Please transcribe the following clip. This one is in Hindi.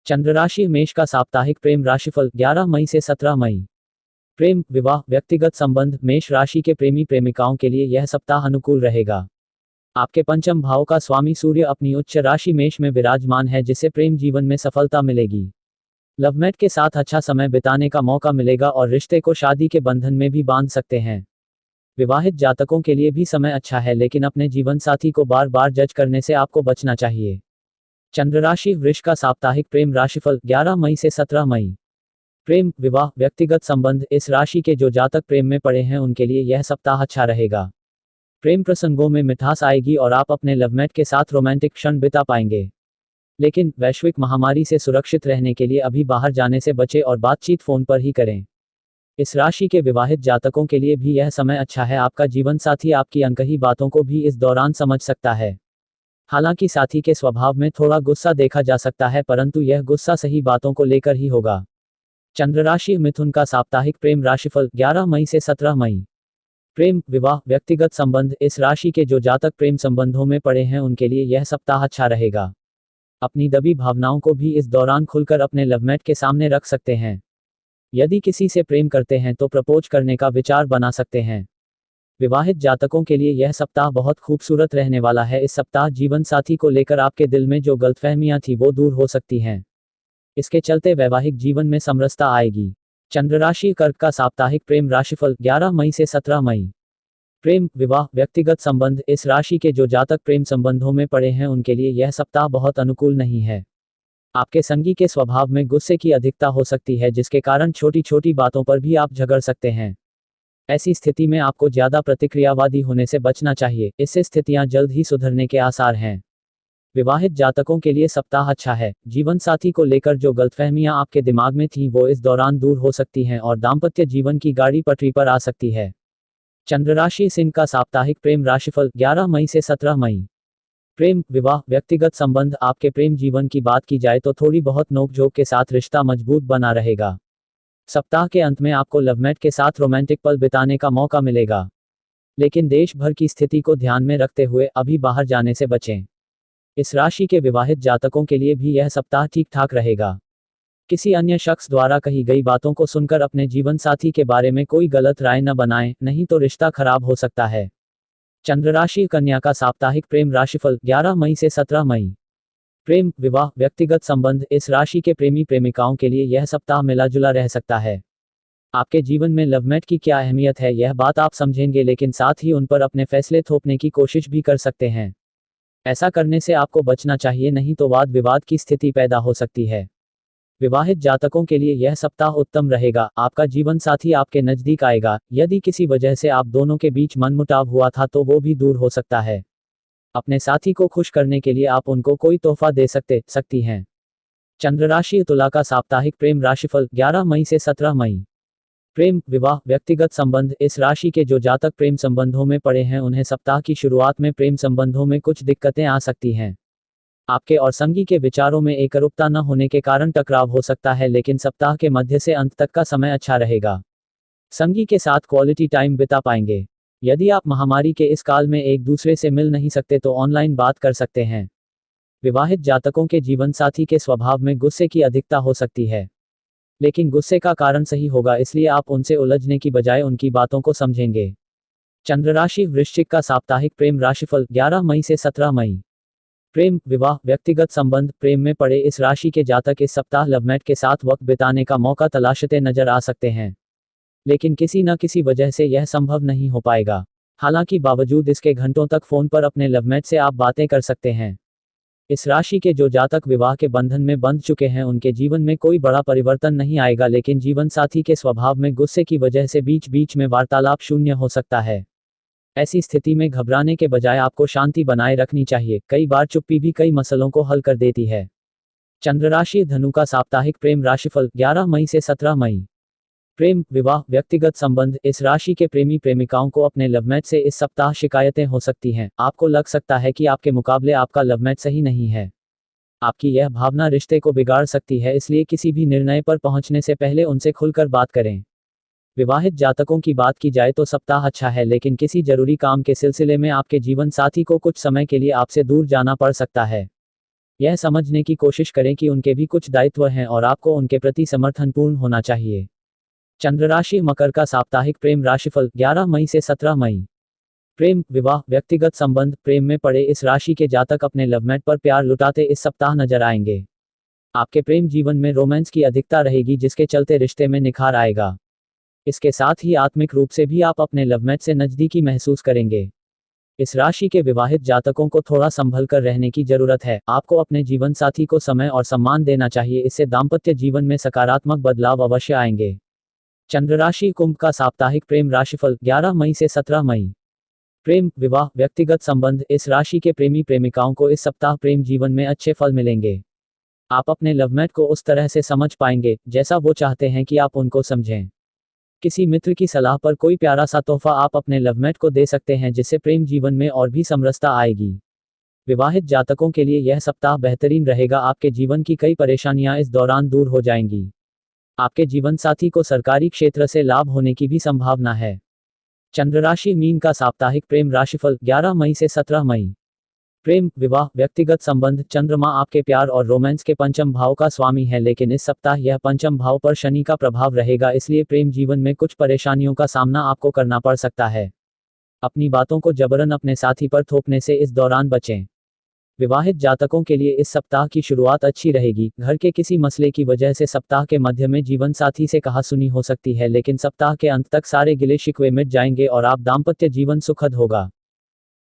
चंद्र राशि मेष का साप्ताहिक प्रेम राशिफल 11 मई से 17 मई। प्रेम, विवाह, व्यक्तिगत संबंध। मेष राशि के प्रेमी प्रेमिकाओं के लिए यह सप्ताह अनुकूल रहेगा। आपके पंचम भाव का स्वामी सूर्य अपनी उच्च राशि मेष में विराजमान है, जिससे प्रेम जीवन में सफलता मिलेगी। लवमेट के साथ अच्छा समय बिताने का मौका मिलेगा और रिश्ते को शादी के बंधन में भी बांध सकते हैं। विवाहित जातकों के लिए भी समय अच्छा है, लेकिन अपने जीवन साथी को बार बार जज करने से आपको बचना चाहिए। चंद्र राशि वृष का साप्ताहिक प्रेम राशिफल 11 मई से 17 मई। प्रेम, विवाह, व्यक्तिगत संबंध। इस राशि के जो जातक प्रेम में पड़े हैं उनके लिए यह सप्ताह अच्छा रहेगा। प्रेम प्रसंगों में मिठास आएगी और आप अपने लवमेट के साथ रोमांटिक क्षण बिता पाएंगे। लेकिन वैश्विक महामारी से सुरक्षित रहने के लिए अभी बाहर जाने से बचें और बातचीत फोन पर ही करें। इस राशि के विवाहित जातकों के लिए भी यह समय अच्छा है। आपका जीवन साथी आपकी अनकही बातों को भी इस दौरान समझ सकता है। हालांकि साथी के स्वभाव में थोड़ा गुस्सा देखा जा सकता है, परंतु यह गुस्सा सही बातों को लेकर ही होगा। चंद्र राशि मिथुन का साप्ताहिक प्रेम राशिफल 11 मई से 17 मई। प्रेम, विवाह, व्यक्तिगत संबंध। इस राशि के जो जातक प्रेम संबंधों में पड़े हैं उनके लिए यह सप्ताह अच्छा रहेगा। अपनी दबी भावनाओं को भी इस दौरान खुलकर अपने लवमेट के सामने रख सकते हैं। यदि किसी से प्रेम करते हैं तो प्रपोज करने का विचार बना सकते हैं। विवाहित जातकों के लिए यह सप्ताह बहुत खूबसूरत रहने वाला है। इस सप्ताह जीवन साथी को लेकर आपके दिल में जो गलतफहमियां थी वो दूर हो सकती हैं। इसके चलते वैवाहिक जीवन में समरसता आएगी। चंद्र राशि कर्क का साप्ताहिक प्रेम राशिफल 11 मई से 17 मई। प्रेम, विवाह, व्यक्तिगत संबंध। इस राशि के जो जातक प्रेम संबंधों में पड़े हैं उनके लिए यह सप्ताह बहुत अनुकूल नहीं है। आपके संगी के स्वभाव में गुस्से की अधिकता हो सकती है, जिसके कारण छोटी छोटी बातों पर भी आप झगड़ सकते हैं। ऐसी स्थिति में आपको ज्यादा प्रतिक्रियावादी होने से बचना चाहिए, इससे स्थितियां जल्द ही सुधरने के आसार हैं। विवाहित जातकों के लिए सप्ताह अच्छा है। जीवन साथी को लेकर जो गलतफहमियां आपके दिमाग में थीं वो इस दौरान दूर हो सकती हैं और दाम्पत्य जीवन की गाड़ी पटरी पर आ सकती है। चंद्र राशि सिंह का साप्ताहिक प्रेम राशिफल 11 मई से 17 मई। प्रेम, विवाह, व्यक्तिगत संबंध। आपके प्रेम जीवन की बात की जाए तो थोड़ी बहुत नोकझोंक के साथ रिश्ता मजबूत बना रहेगा। सप्ताह के अंत में आपको लवमेट के साथ रोमांटिक पल बिताने का मौका मिलेगा। लेकिन देश भर की स्थिति को ध्यान में रखते हुए अभी बाहर जाने से बचें। इस राशि के विवाहित जातकों के लिए भी यह सप्ताह ठीक ठाक रहेगा। किसी अन्य शख्स द्वारा कही गई बातों को सुनकर अपने जीवन साथी के बारे में कोई गलत राय न बनाएं, नहीं तो रिश्ता खराब हो सकता है। चंद्र राशि कन्या का साप्ताहिक प्रेम राशिफल 11 मई से 17 मई। प्रेम, विवाह, व्यक्तिगत संबंध। इस राशि के प्रेमी प्रेमिकाओं के लिए यह सप्ताह मिला जुला रह सकता है। आपके जीवन में लवमेट की क्या अहमियत है यह बात आप समझेंगे, लेकिन साथ ही उन पर अपने फैसले थोपने की कोशिश भी कर सकते हैं। ऐसा करने से आपको बचना चाहिए, नहीं तो वाद विवाद की स्थिति पैदा हो सकती है। विवाहित जातकों के लिए यह सप्ताह उत्तम रहेगा। आपका जीवन साथी आपके नजदीक आएगा। यदि किसी वजह से आप दोनों के बीच मनमुटाव हुआ था तो वो भी दूर हो सकता है। अपने साथी को खुश करने के लिए आप उनको कोई तोहफा दे सकती हैं। चंद्र राशि तुला का साप्ताहिक प्रेम राशिफल 11 मई से 17 मई। प्रेम, विवाह, व्यक्तिगत संबंध। इस राशि के जो जातक प्रेम संबंधों में पड़े हैं उन्हें सप्ताह की शुरुआत में प्रेम संबंधों में कुछ दिक्कतें आ सकती हैं। आपके और संगी के विचारों में एकरूपता न होने के कारण टकराव हो सकता है, लेकिन सप्ताह के मध्य से अंत तक का समय अच्छा रहेगा। संगी के साथ क्वालिटी टाइम बिता पाएंगे। यदि आप महामारी के इस काल में एक दूसरे से मिल नहीं सकते तो ऑनलाइन बात कर सकते हैं। विवाहित जातकों के जीवन साथी के स्वभाव में गुस्से की अधिकता हो सकती है, लेकिन गुस्से का कारण सही होगा, इसलिए आप उनसे उलझने की बजाय उनकी बातों को समझेंगे। चंद्र राशि वृश्चिक का साप्ताहिक प्रेम राशिफल 11 मई से 17 मई। प्रेम, विवाह, व्यक्तिगत संबंध। प्रेम में पड़े इस राशि के जातक इस सप्ताह लवमेट के साथ वक्त बिताने का मौका तलाशते नजर आ सकते हैं, लेकिन किसी न किसी वजह से यह संभव नहीं हो पाएगा। हालांकि बावजूद इसके घंटों तक फोन पर अपने लवमेट से आप बातें कर सकते हैं। इस राशि के जो जातक विवाह के बंधन में बंध चुके हैं उनके जीवन में कोई बड़ा परिवर्तन नहीं आएगा, लेकिन जीवन साथी के स्वभाव में गुस्से की वजह से बीच बीच में वार्तालाप शून्य हो सकता है। ऐसी स्थिति में घबराने के बजाय आपको शांति बनाए रखनी चाहिए। कई बार चुप्पी भी कई मसलों को हल कर देती है। चंद्र राशि धनु का साप्ताहिक प्रेम राशिफल 11 मई से 17 मई। प्रेम, विवाह, व्यक्तिगत संबंध। इस राशि के प्रेमी प्रेमिकाओं को अपने लवमेट से इस सप्ताह शिकायतें हो सकती हैं। आपको लग सकता है कि आपके मुकाबले आपका लवमेट सही नहीं है। आपकी यह भावना रिश्ते को बिगाड़ सकती है, इसलिए किसी भी निर्णय पर पहुंचने से पहले उनसे खुलकर बात करें। विवाहित जातकों की बात की जाए तो सप्ताह अच्छा है, लेकिन किसी जरूरी काम के सिलसिले में आपके जीवन साथी को कुछ समय के लिए आपसे दूर जाना पड़ सकता है। यह समझने की कोशिश करें कि उनके भी कुछ दायित्व हैं और आपको उनके प्रति समर्थनपूर्ण होना चाहिए। चंद्र राशि मकर का साप्ताहिक प्रेम राशिफल 11 मई से 17 मई। प्रेम, विवाह, व्यक्तिगत संबंध। प्रेम में पड़े इस राशि के जातक अपने लवमेट पर प्यार लुटाते इस सप्ताह नजर आएंगे। आपके प्रेम जीवन में रोमांस की अधिकता रहेगी, जिसके चलते रिश्ते में निखार आएगा। इसके साथ ही आत्मिक रूप से भी आप अपने लवमेट से नजदीकी महसूस करेंगे। इस राशि के विवाहित जातकों को थोड़ा संभल कर रहने की जरूरत है। आपको अपने जीवन साथी को समय और सम्मान देना चाहिए, इससे दाम्पत्य जीवन में सकारात्मक बदलाव अवश्य आएंगे। चंद्र राशि कुंभ का साप्ताहिक प्रेम राशिफल 11 मई से 17 मई। प्रेम, विवाह, व्यक्तिगत संबंध। इस राशि के प्रेमी प्रेमिकाओं को इस सप्ताह प्रेम जीवन में अच्छे फल मिलेंगे। आप अपने लवमेट को उस तरह से समझ पाएंगे जैसा वो चाहते हैं कि आप उनको समझें। किसी मित्र की सलाह पर कोई प्यारा सा तोहफा आप अपने लवमेट को दे सकते हैं, जिससे प्रेम जीवन में और भी समरसता आएगी। विवाहित जातकों के लिए यह सप्ताह बेहतरीन रहेगा। आपके जीवन की कई परेशानियां इस दौरान दूर हो जाएंगी। आपके जीवन साथी को सरकारी क्षेत्र से लाभ होने की भी संभावना है। चंद्र राशि मीन का साप्ताहिक प्रेम राशिफल 11 मई से 17 मई। प्रेम, विवाह, व्यक्तिगत संबंध। चंद्रमा आपके प्यार और रोमांस के पंचम भाव का स्वामी है, लेकिन इस सप्ताह यह पंचम भाव पर शनि का प्रभाव रहेगा, इसलिए प्रेम जीवन में कुछ परेशानियों का सामना आपको करना पड़ सकता है। अपनी बातों को जबरन अपने साथी पर थोपने से इस दौरान बचें। विवाहित जातकों के लिए इस सप्ताह की शुरुआत अच्छी रहेगी। घर के किसी मसले की वजह से सप्ताह के मध्य में जीवन साथी से कहासुनी हो सकती है, लेकिन सप्ताह के अंत तक सारे गिले शिकवे मिट जाएंगे और आप दाम्पत्य जीवन सुखद होगा।